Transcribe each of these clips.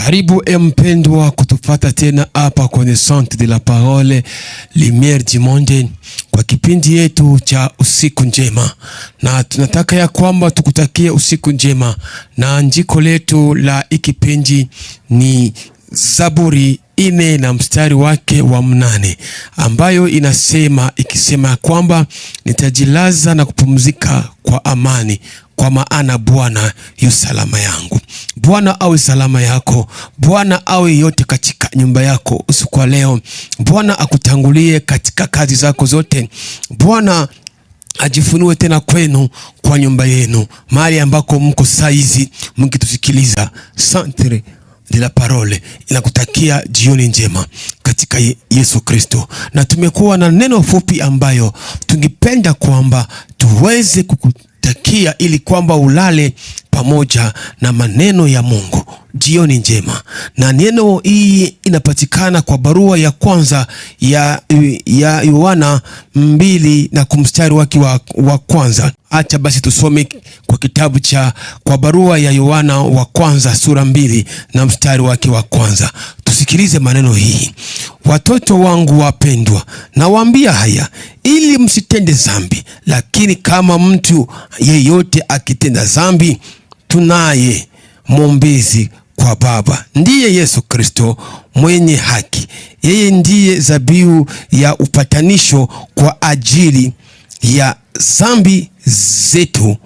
Karibu mpendwa kutupata tena hapa kwenye Centre de la Parole Lumière du Monde kwa kipindi yetu cha usiku njema, na tunataka ya kwamba tukutakie usiku njema, na andiko letu la ikipindi ni Zaburi 4 na mstari wake wa 8, ambayo inasema ikisema kwamba nitajilaza na kupumzika kwa amani, kwa maana Bwana yu salama yangu. Bwana awe salama yako. Bwana awe yote katika nyumba yako usiku wa leo. Bwana akutangulie katika kazi zako zote. Bwana ajifunue tena kwenu, kwa nyumba yenu, mahali ambako mko saizi mkitusikiliza. Centre de la Parole inakutakia jioni njema katika Yesu Kristo. Na tumekuwa na neno fupi ambayo tungependa kwamba tuweze kukutakia ili kwamba ulale pamoja na maneno ya Mungu. Jioni njema. Na neno hii inapatikana kwa barua ya kwanza ya Yohana 2 na kumstari wake wa kwanza. Acha basi tusome kwa kitabu kwa barua ya Yohana wa kwanza sura 2 na mstari wake wa kwanza. Tusikilize maneno hii. Watoto wangu wapendwa, nawaambia haya ili msitende dhambi, lakini kama mtu yeyote akitenda dhambi, tunaye mwombezi kwa Baba, ndiye Yesu Kristo mwenye haki. Yeye ndiye dhabihu ya upatanisho kwa ajili ya dhambi zetu,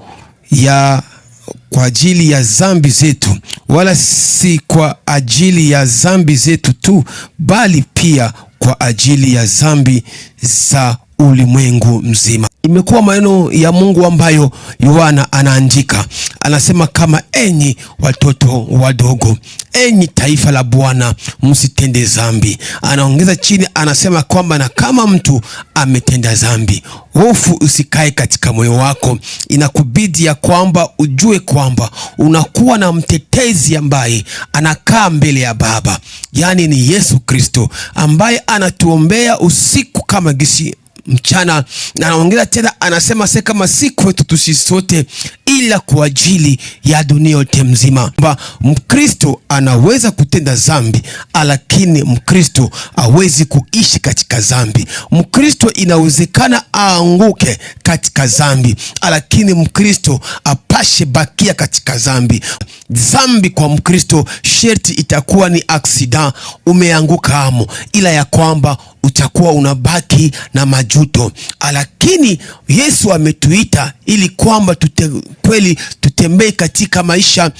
kwa ajili ya dhambi zetu, wala si kwa ajili ya dhambi zetu tu, bali pia kwa ajili ya dhambi za ulimwengu mzima. Imekuwa maneno ya Mungu ambayo Yohana anaandika. Anasema kama enyi watoto wadogo, enyi taifa la Bwana, msitende dhambi. Anaongeza chini anasema kwamba na kama mtu ametenda dhambi, hofu usikae katika moyo wako. Inakubidi ya kwamba ujue kwamba unakuwa na mtetezi ambaye anakaa mbele ya Baba, yani ni Yesu Kristo, ambaye anatuombea usiku kama gisi mchana. Na anaongeza tena anasema kama si kwetu tusi sote, ila kwa ajili ya dunia yote mzima. Mkristo anaweza kutenda dhambi, lakini Mkristo hawezi kuishi katika dhambi. Mkristo inawezekana aanguke katika dhambi, lakini Mkristo apashe bakia katika dhambi. Dhambi kwa Mkristo sherti itakuwa ni accident, umeanguka amo, ila ya kwamba utakuwa unabaki na majuto. Lakini Yesu ametuita ili kwamba kweli tutembee katika maisha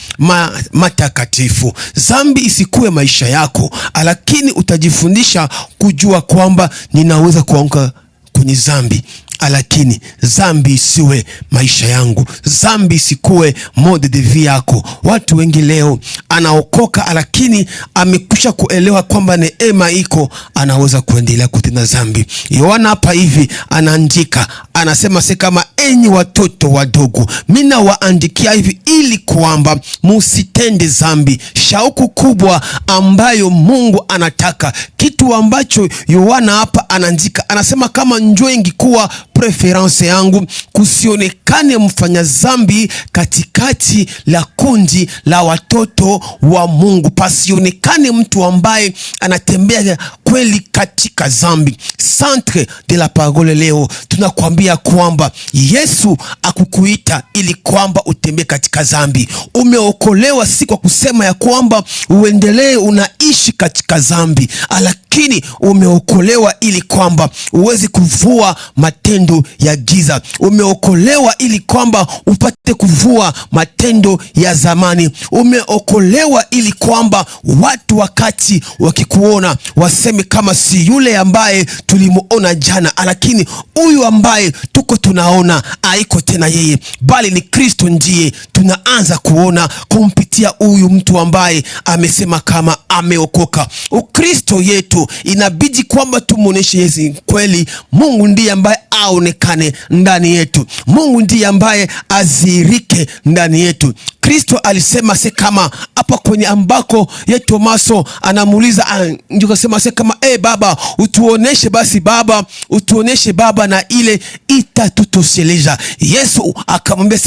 matakatifu. Dhambi isikuwe maisha yako, lakini utajifundisha kujua kwamba ninaweza kuanguka kwenye dhambi, lakini dhambi isiwe maisha yangu. Dhambi isikuwe mode de vie yako. Watu wengi leo anaokoka, lakini amekwisha kuelewa kwamba neema iko, anaweza kuendelea kutenda dhambi. Yohana hapa hivi anaandika, anasema kama enyi watoto wadogo, mimi nawaandikia hivi ili kwamba msitende dhambi. Shauku kubwa ambayo Mungu anataka, kitu ambacho Yohana hapa anaandika, anasema kama njoo ingekuwa preference yangu, kusionekane mfanya dhambi katikati la kundi la watoto wa Mungu. Pasionekane mtu ambaye anatembea kweli katika dhambi. Centre de la Parole leo tunakuambia kwamba Yesu akukuita ili kwamba utembee katika dhambi. Umeokolewa si kwa kusema ya kwamba uendelee unaishi katika dhambi, lakini umeokolewa ili kwamba uweze kuvua matendo ya giza. Umeokolewa ili kwamba upate kuvua matendo ya zamani. Umeokolewa ili kwamba watu wakati wakikuona waseme kama si yule ambaye tulimuona jana, lakini huyu ambaye tuko tunaona haiko tena yeye, bali ni Kristo ndiye tunaanza kuona kumpitia huyu mtu ambaye amesema kama ameokoka. Ukristo yetu inabidi kwamba tumuoneshe Yesu kweli. Mungu ndiye ambaye aonekane ndani yetu. Mungu ndiye ambaye azirike ndani yetu. Kristo alisema kama hapa kwenye ambako ye Tomaso anamuuliza, ndio kasema kama kama Baba utuoneshe basi Baba, utuoneshe Baba, na ile itatutosheleza. Yesu akamwambia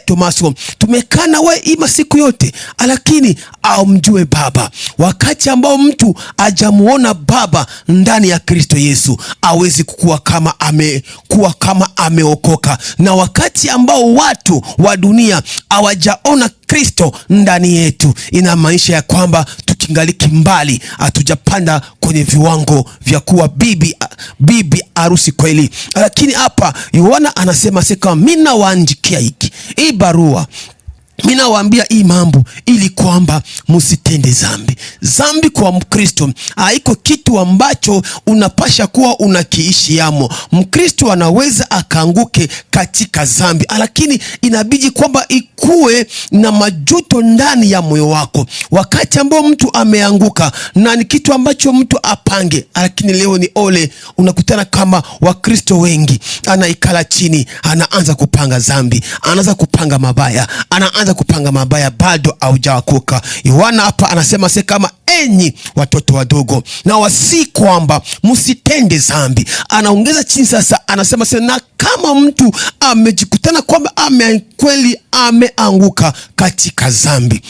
Tomaso, tumekaa na wewe ima siku yote, lakini mjue Baba. Wakati ambao mtu ajamuona Baba ndani ya Kristo Yesu, hawezi kukua kama ameokoka. Na wakati ambao watu wa dunia hawajaona Kristo ndani yetu, inamaanisha ya kwamba tukingaliki mbali, hatujapanda kwenye viwango vya kuwa bibi harusi kweli. Lakini hapa Yohana anasema kama mimi nawaandikia hii barua, mimi nawaambia hii mambo ili kwamba msitende dhambi. Dhambi kwa Mkristo haiko kitu ambacho unapasha kuwa unakiishi yamo. Mkristo anaweza akaanguke katika dhambi, lakini inabidi kwamba ikuwe na majuto ndani ya moyo wako. Wakati ambao mtu ameanguka, na ni kitu ambacho mtu apange, lakini leo ni ole, unakutana kama Wakristo wengi anaikala chini, anaanza kupanga dhambi, anaanza kupanga mabaya, bado haujaokoka. Yohana hapa anasema kama enyi watoto wadogo, na wasi kwamba msitende dhambi. Anaongeza chini sasa, anasema na kama mtu amejikutana kwamba kweli ameanguka katika dhambi,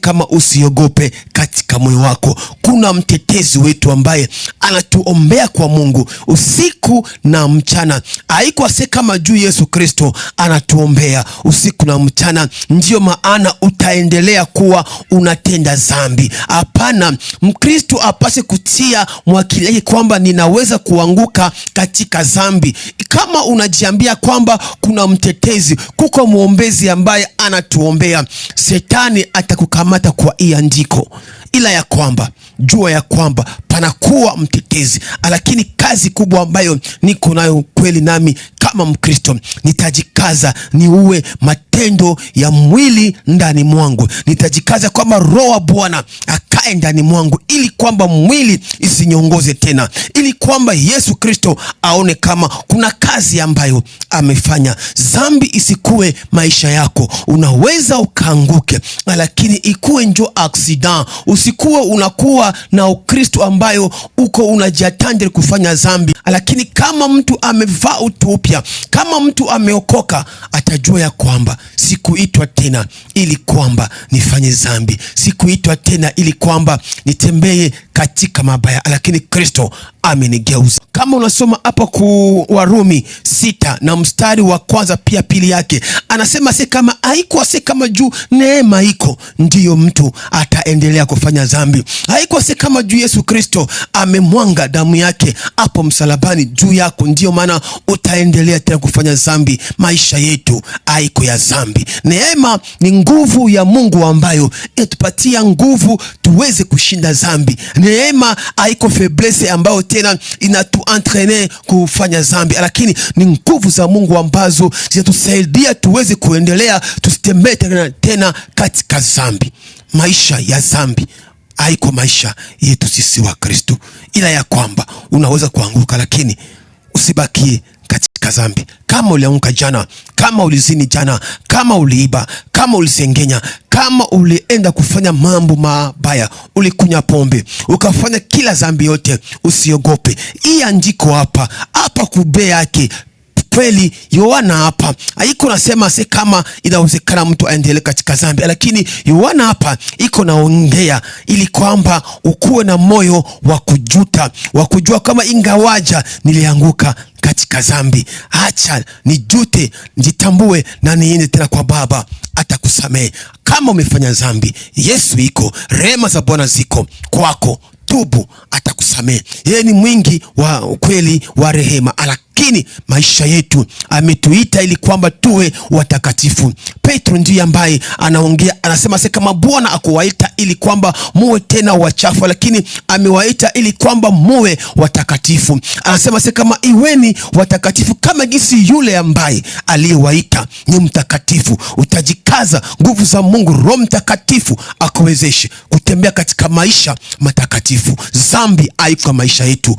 kama usiogope katika moyo wako. Kuna mtetezi wetu ambaye anatuombea kwa Mungu usiku na mchana. Haiko kama juu Yesu Kristo anatuombea usiku na mchana ndio maana utaendelea kuwa unatenda dhambi. Hapana, Mkristo apase kutia mwakili kwamba ninaweza kuanguka katika dhambi. Kama unajiambia kwamba kuna mtetezi, kuko muombezi ambaye anatuombea, Shetani atakukamata kwa hii andiko. Ila ya kwamba jua ya kwamba panakuwa mtetezi. Lakini kazi kubwa ambayo niko nayo kweli nami kama Mkristo, nitajikaza niue matendo ya mwili ndani mwangu. Nitajikaza kwamba Roho wa Bwana akae ndani mwangu, ili kwamba mwili isinyongoze tena, ili kwamba Yesu Kristo aone kama kuna kazi ambayo amefanya. Dhambi isikuwe maisha yako. Unaweza ukaanguke, lakini ikuwe njo accident. Usikuwe unakuwa na Ukristo ambayo uko unajiatandere kufanya dhambi. Lakini kama mtu amevaa utu upya, kama mtu ameokoka, atajua ya kwamba sikuitwa tena ili kwamba nifanye dhambi, sikuitwa tena ili kwamba nitembee katika mabaya, lakini Kristo amenigeuza. Kama unasoma hapa ku Warumi 6 na mstari wa kwanza pia pili yake, anasema kama haikuwa kama juu neema iko ndiyo mtu ataendelea kufanya dhambi. Haikuwa kama juu Yesu Kristo amemwanga damu yake hapo msalabani juu yako ndiyo maana utaendelea tena kufanya dhambi. Maisha yetu haiko ya dhambi. Neema ni nguvu ya Mungu ambayo inatupatia nguvu tuweze kushinda dhambi. Neema haiko faiblesse ambayo tena inatuentraîner kufanya dhambi, lakini ni nguvu za Mungu ambazo zinatusaidia tuweze kuendelea, tusitembee tena katika dhambi. Maisha ya dhambi haiko maisha yetu sisi wa Kristo. Ila ya kwamba unaweza kuanguka, lakini usibakie katika dhambi. Kama ulianguka jana, kama ulizini jana, kama uliiba, kama ulisengenya, kama ulienda kufanya mambo mabaya, ulikunya pombe, ukafanya kila dhambi yote, usiogope. Hii andiko hapa kube yake kweli Yohana hapa haiko nasema kama inawezekana mtu aendelee katika dhambi, lakini Yohana hapa iko naongea ili kwamba ukuwe na moyo wa kujuta, wa kujua kama ingawaja nilianguka katika dhambi, acha nijute, nijitambue na niende tena kwa Baba, atakusamehe. Kama umefanya dhambi, Yesu iko, rehema za Bwana ziko kwako, tubu, atakusamehe. Yeye ni mwingi wa kweli wa rehema, lakini maisha yetu ametuita ili kwamba tuwe watakatifu. Petro ndiye ambaye anaongea, anasema kama Bwana akuwaita ili kwamba muwe tena wachafu, lakini amewaita ili kwamba muwe watakatifu. Anasema kama iweni watakatifu kama jinsi yule ambaye aliyewaita ni mtakatifu. Utajikaza, nguvu za Mungu, Roho Mtakatifu akuwezeshe kutembea katika maisha matakatifu. Dhambi haiko maisha yetu.